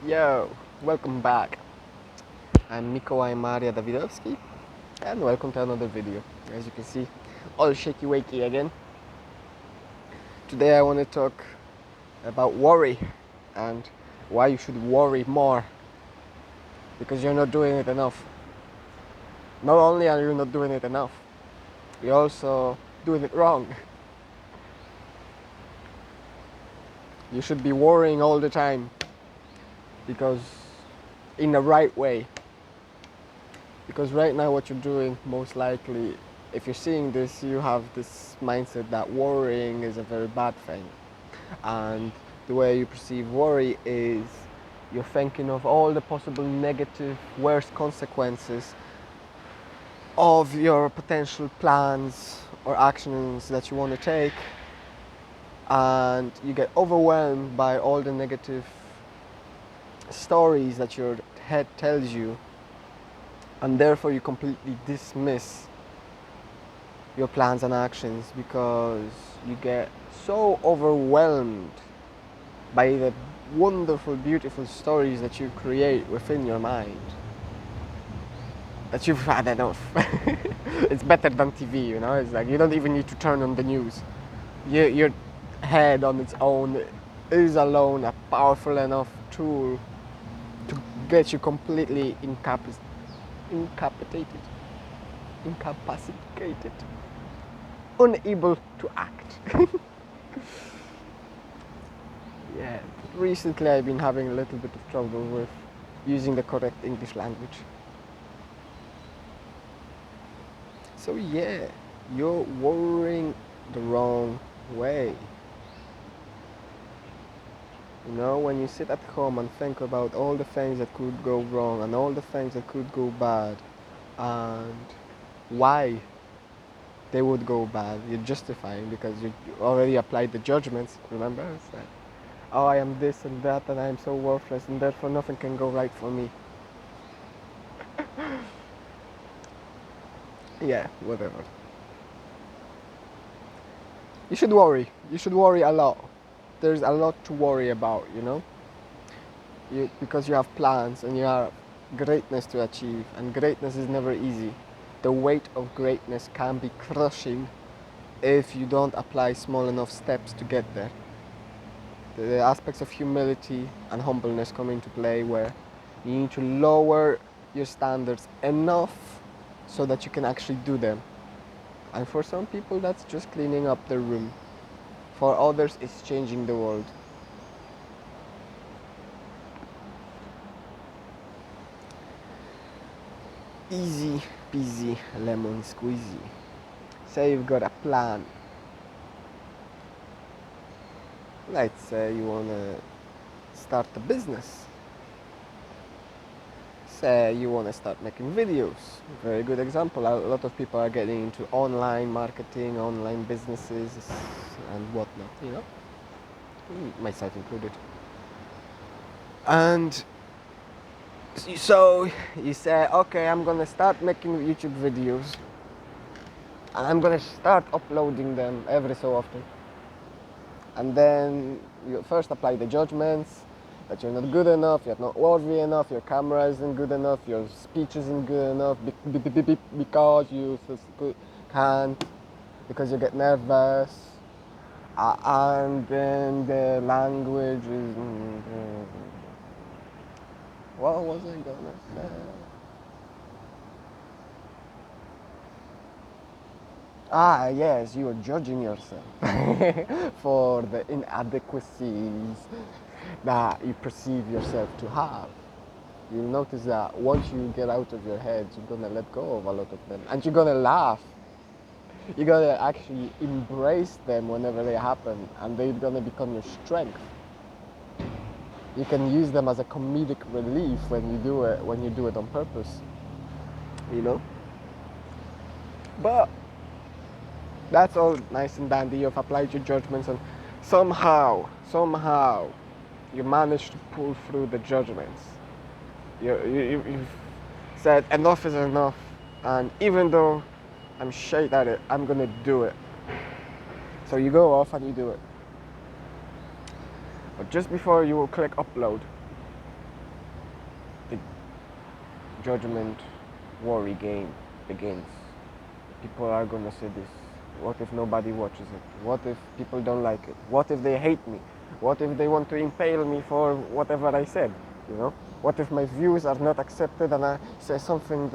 Yo, welcome back. I'm Mikołaj Maria Dawidowski and welcome to another video. As you can see, all shaky wakey again. Today I want to talk about worry and why you should worry more, because you're not doing it enough. Not only are you not doing it enough, you're also doing it wrong. You should be worrying all the time, because in the right way. Because right now what you're doing, most likely, if you're seeing this, you have this mindset that worrying is a very bad thing. And the way you perceive worry is you're thinking of all the possible negative, worst consequences of your potential plans or actions that you want to take, and you get overwhelmed by all the negative stories that your head tells you, and therefore you completely dismiss your plans and actions because you get so overwhelmed by the wonderful, beautiful stories that you create within your mind that you've had enough. It's better than TV, you know? It's like you don't even need to turn on the news. Your head on its own is alone a powerful enough tool to get you completely incapacitated, unable to act. Yeah, recently I've been having a little bit of trouble with using the correct English language. So yeah, you're worrying the wrong way. You know, when you sit at home and think about all the things that could go wrong and all the things that could go bad and why they would go bad, you're justifying because you already applied the judgments, remember? It's like, oh, I am this and that and I am so worthless and therefore nothing can go right for me. Yeah, whatever. You should worry. You should worry a lot. There's a lot to worry about, you know? Because you have plans and you have greatness to achieve, and greatness is never easy. The weight of greatness can be crushing if you don't apply small enough steps to get there. The aspects of humility and humbleness come into play, where you need to lower your standards enough so that you can actually do them. And for some people, that's just cleaning up their room. For others, it's changing the world. Easy peasy lemon squeezy. Say you've got a plan. Let's say you want to start a business. Say you want to start making videos. Very good example. A lot of people are getting into online marketing, online businesses and whatnot, you know, myself included. And so you say, okay, I'm gonna start making YouTube videos and I'm gonna start uploading them every so often. And then you first apply the judgments that you're not good enough, you're not worthy enough, your camera isn't good enough, your speech isn't good enough because you can't, because you get nervous, and then the language is. What was I gonna say? Ah, yes, you are judging yourself for the inadequacies that you perceive yourself to have. You'll notice that once you get out of your head, you're gonna let go of a lot of them, and you're gonna laugh. You're gonna actually embrace them whenever they happen, and they're gonna become your strength. You can use them as a comedic relief when you do it on purpose. You know? But that's all nice and dandy. You've applied your judgments, and somehow, you managed to pull through the judgments. You've said enough is enough, and even though I'm shite at it, I'm gonna do it. So you go off and you do it. But just before you will click upload, judgment worry game begins. People are gonna say this. What if nobody watches it? What if people don't like it? What if they hate me? What if they want to impale me for whatever I said? You know? What if my views are not accepted and I say something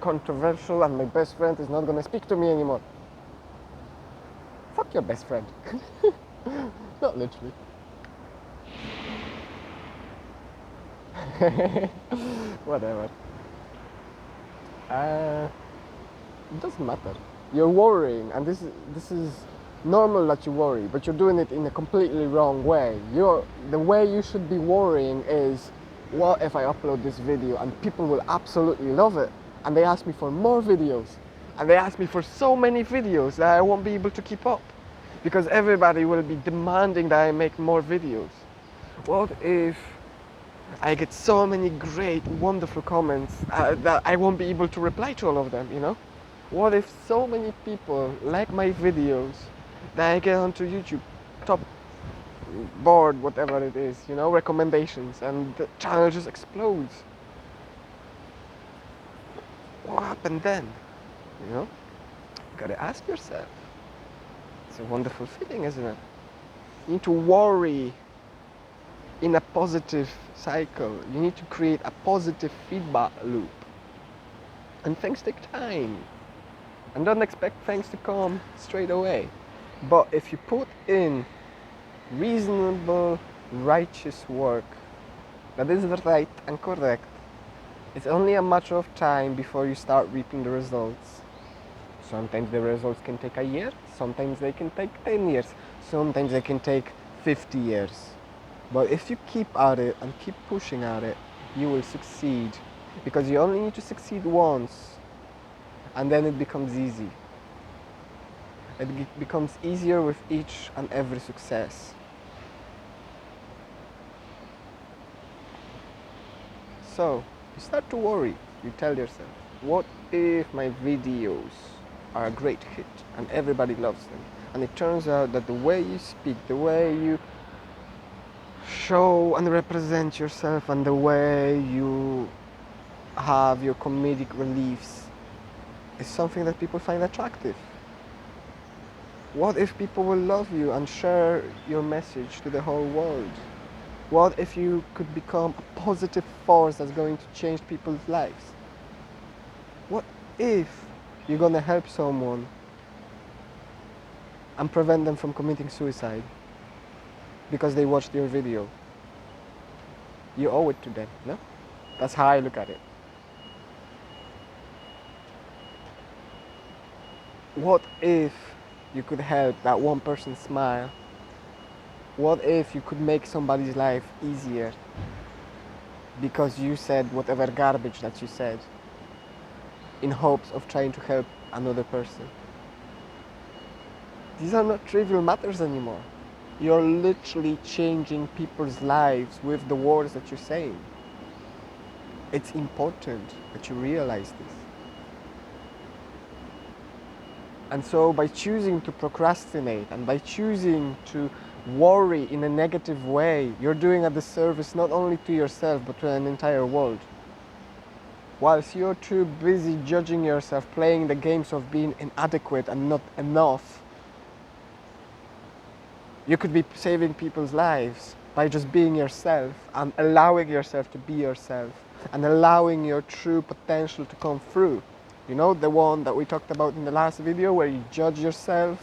controversial and my best friend is not gonna speak to me anymore? Fuck your best friend. Not literally. Whatever. It doesn't matter. You're worrying, and this is normal that you worry, but you're doing it in a completely wrong way. The way you should be worrying is, what if I upload this video and people will absolutely love it, and they ask me for more videos, and they ask me for so many videos that I won't be able to keep up, because everybody will be demanding that I make more videos. What if I get so many great, wonderful comments that I won't be able to reply to all of them, you know? What if so many people like my videos that I get onto YouTube, top board, whatever it is, you know, recommendations, and the channel just explodes? What happened then? You know? You gotta ask yourself. It's a wonderful feeling, isn't it? You need to worry in a positive cycle. You need to create a positive feedback loop. And things take time. And don't expect things to come straight away. But if you put in reasonable, righteous work that is right and correct, it's only a matter of time before you start reaping the results. Sometimes the results can take a year, sometimes they can take 10 years, sometimes they can take 50 years. But if you keep at it and keep pushing at it, you will succeed. Because you only need to succeed once, and then it becomes easy. It becomes easier with each and every success. So, you start to worry. You tell yourself, what if my videos are a great hit and everybody loves them? And it turns out that the way you speak, the way you show and represent yourself, and the way you have your comedic reliefs is something that people find attractive. What if people will love you and share your message to the whole world? What if you could become a positive force that's going to change people's lives? What if you're gonna help someone and prevent them from committing suicide because they watched your video? You owe it to them, no? That's how I look at it. What if you could help that one person smile? What if you could make somebody's life easier because you said whatever garbage that you said in hopes of trying to help another person? These are not trivial matters anymore. You're literally changing people's lives with the words that you're saying. It's important that you realize this. And so by choosing to procrastinate and by choosing to worry in a negative way, you're doing a disservice not only to yourself but to an entire world. Whilst you're too busy judging yourself, playing the games of being inadequate and not enough, you could be saving people's lives by just being yourself and allowing yourself to be yourself and allowing your true potential to come through. You know, the one that we talked about in the last video where you judge yourself,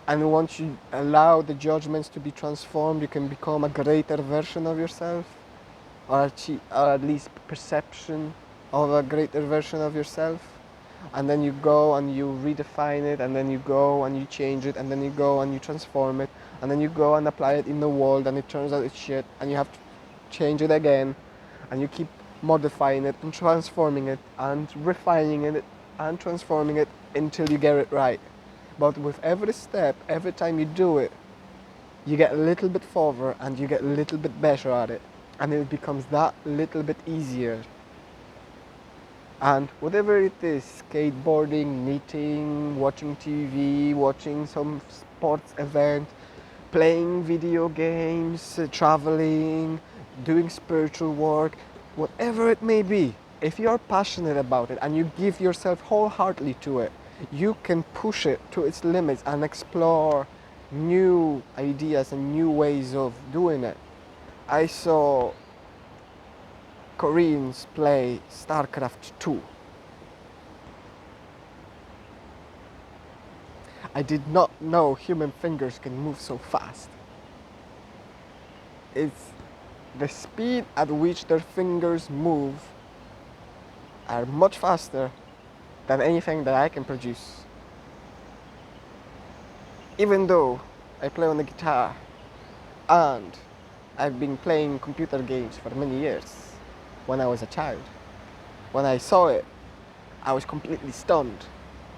and once you allow the judgments to be transformed, you can become a greater version of yourself, or at least perception of a greater version of yourself. And then you go and you redefine it, and then you go and you change it, and then you go and you transform it, and then you go and apply it in the world, and it turns out it's shit, and you have to change it again, and you keep modifying it and transforming it and refining it and transforming it until you get it right. But with every step, every time you do it, you get a little bit further and you get a little bit better at it, and it becomes that little bit easier. And whatever it is, skateboarding, knitting, watching TV, watching some sports event, playing video games, traveling, doing spiritual work, whatever it may be, if you're passionate about it and you give yourself wholeheartedly to it, you can push it to its limits and explore new ideas and new ways of doing it. I saw Koreans play StarCraft 2. I did not know human fingers can move so fast. It's the speed at which their fingers move are much faster than anything that I can produce. Even though I play on the guitar and I've been playing computer games for many years when I was a child. When I saw it, I was completely stunned.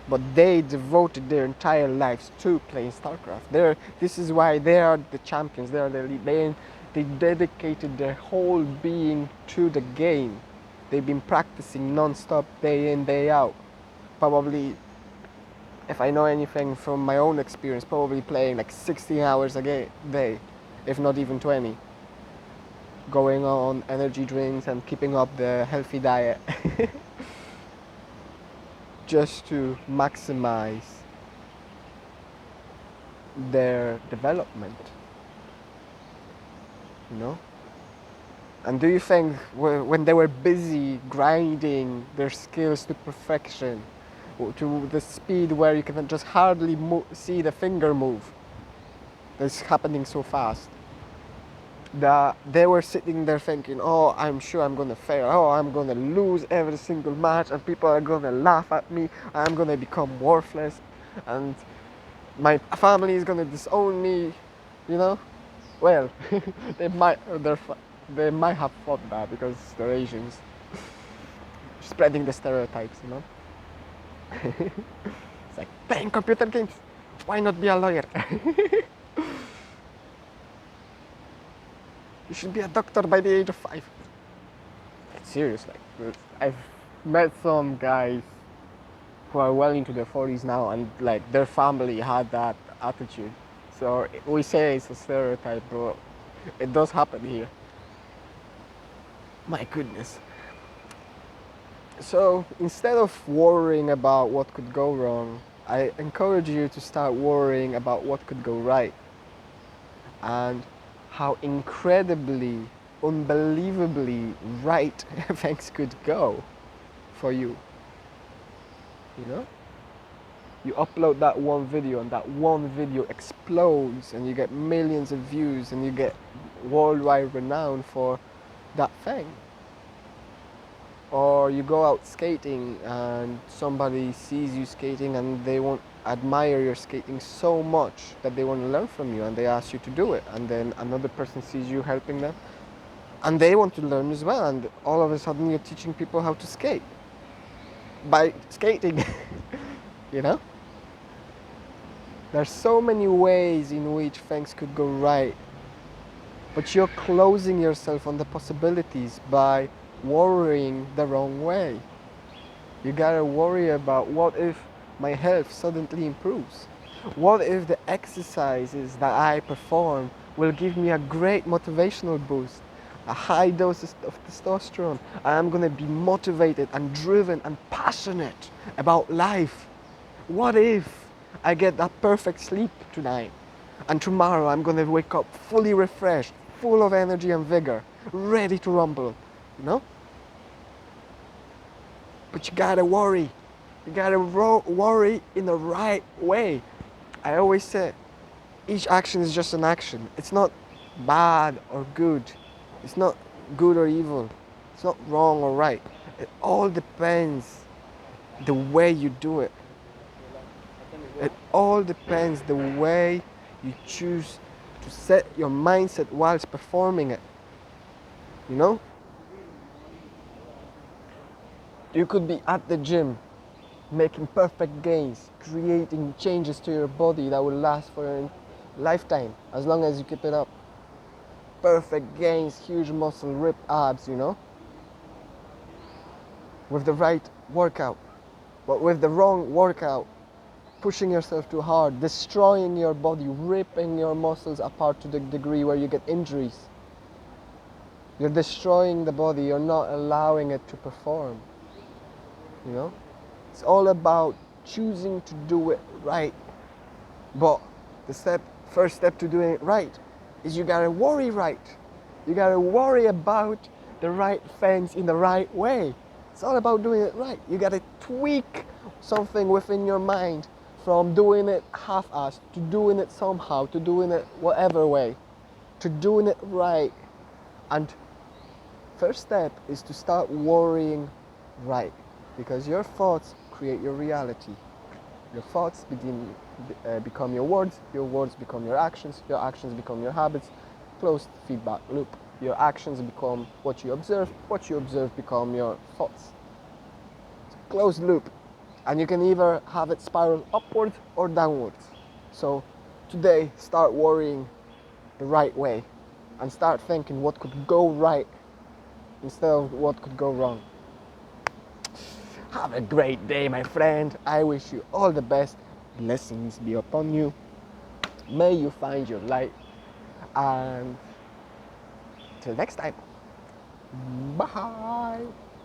But they devoted their entire lives to playing StarCraft. This is why they are the champions. They are the elite. They dedicated their whole being to the game. They've been practicing non-stop, day in, day out. Probably, if I know anything from my own experience, probably playing like 16 hours a day, if not even 20. Going on energy drinks and keeping up the healthy diet. Just to maximize their development, you know? And do you think when they were busy grinding their skills to perfection, to the speed where you can just hardly see the finger move, that's happening so fast, that they were sitting there thinking, oh, I'm sure I'm gonna fail, oh, I'm gonna lose every single match and people are gonna laugh at me, I'm gonna become worthless and my family is gonna disown me, you know? Well, they might have thought that because they're Asians. Spreading the stereotypes, you know? It's like, playing computer games, why not be a lawyer? You should be a doctor by the age of 5. Seriously, I've met some guys who are well into their 40s now and like their family had that attitude. So we say it's a stereotype, but it does happen here. My goodness. So instead of worrying about what could go wrong, I encourage you to start worrying about what could go right. And how incredibly, unbelievably right things could go for you. You know? You upload that one video and that one video explodes and you get millions of views and you get worldwide renown for that thing. Or you go out skating and somebody sees you skating and they won't admire your skating so much that they want to learn from you and they ask you to do it, and then another person sees you helping them and they want to learn as well, and all of a sudden you're teaching people how to skate by skating. You know, there's so many ways in which things could go right, but you're closing yourself on the possibilities by worrying the wrong way. You gotta worry about, what if my health suddenly improves? What if the exercises that I perform will give me a great motivational boost, a high dose of testosterone? I am gonna be motivated and driven and passionate about life. What if I get that perfect sleep tonight and tomorrow I'm gonna wake up fully refreshed, full of energy and vigor, ready to rumble, you know? But you gotta worry. You gotta worry in the right way. I always say, each action is just an action. It's not bad or good. It's not good or evil. It's not wrong or right. It all depends the way you do it. It all depends the way you choose to set your mindset whilst performing it. You know? You could be at the gym, making perfect gains, creating changes to your body that will last for a lifetime, as long as you keep it up. Perfect gains, huge muscle, ripped abs, you know? With the right workout. But with the wrong workout, pushing yourself too hard, destroying your body, ripping your muscles apart to the degree where you get injuries. You're destroying the body, you're not allowing it to perform. You know? It's all about choosing to do it right. But the first step to doing it right is you gotta worry right. You gotta worry about the right things in the right way. It's all about doing it right. You gotta tweak something within your mind from doing it half-assed to doing it somehow, to doing it whatever way, to doing it right. And first step is to start worrying right, because your thoughts create your reality. Your thoughts become your words become your actions become your habits. Closed feedback loop. Your actions become what you observe become your thoughts. It's a closed loop, and you can either have it spiral upwards or downwards. So today, start worrying the right way and start thinking what could go right instead of what could go wrong. Have a great day, my friend. I wish you all the best. Blessings be upon you. May you find your light. And till next time, bye.